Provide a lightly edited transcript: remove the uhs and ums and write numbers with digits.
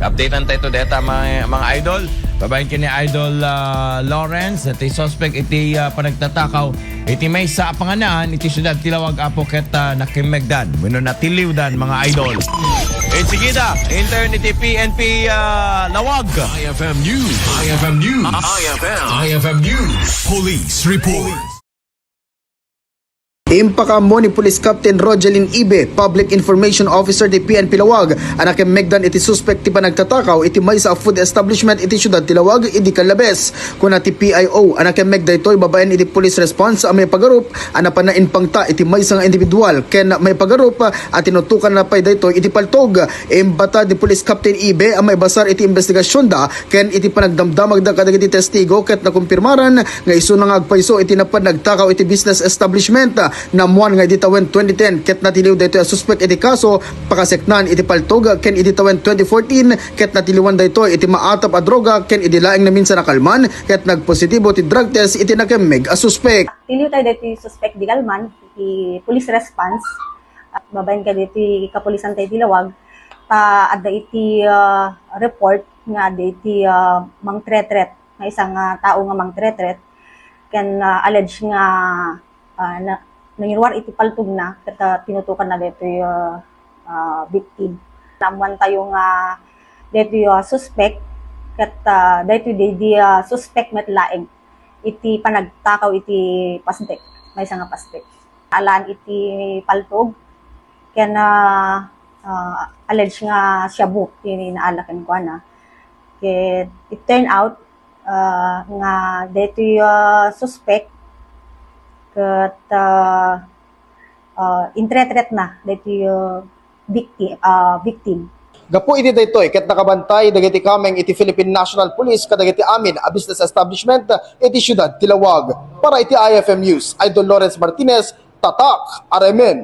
updatean tayo data mga idol. Babayin kini Idol Lawrence, iti suspect iti panagtatakaw. Iti may sa panganaan, iti syudad Tilawag Apo ket nakimegdan. Wenno natiliw dan mga idol. Sige da, intern iti PNP Lawag. IFM News. IFM News. IFM News. Police Report. Impaka mo ni Police Captain Rogelyn Ibe, Public Information Officer di PNP Lawag, anak Megdan iti suspect ti panagtatakaw iti may sa food establishment iti syudad Tilawag iti Calabes. Kuna ti PIO, anak Megda ito'y babaen iti police response may pagarup, anapan na inpangta iti may nga individual, ken may pagarup at tinutukan na pay daytoy iti paltog. Imbata di Police Captain Ibe ang may basar iti investigasyon da, ken iti panagdamdamag da kadag iti testigo ket nakumpirmaran nga isu nga agpayso iti napanagtakaw iti business establishment. Namuan nga iti tawen 2010 ket natiliw daytoy a suspect iti kaso pakaseknan iti paltog ken iti tawen 2014 ket natiliwan daytoy iti maatap a droga ken iti laeng na minsan nakalman ket nagpositibo ti drug test iti nakemeg a suspect. Tiliw tayo dito suspect di kalman iti police response at babayin ka dito kapulisan tayo Tilawag ta adda iti report nga adda iti mang tretret nga isang tao nga mang tretret ken alleged nga nangyarwar iti paltog na ket tinutukan na dito yung victim. Namuan tayo nga dito yung suspect ket dito di suspect met laeng iti panagtakaw iti pastek may nga pastek. Alaan iti paltog ken alleged nga shabu ini naalaken ko na. Ket it turn out nga dito yung suspect ket intretret na dito yung victim. Gapo iti daytoy ket nakabantay dagiti kameng iti Philippine National Police kadagiti amin a business establishment iti syudad Tilawag. Para iti IFM News, Idol Lawrence Martinez, Tatak, Aremen.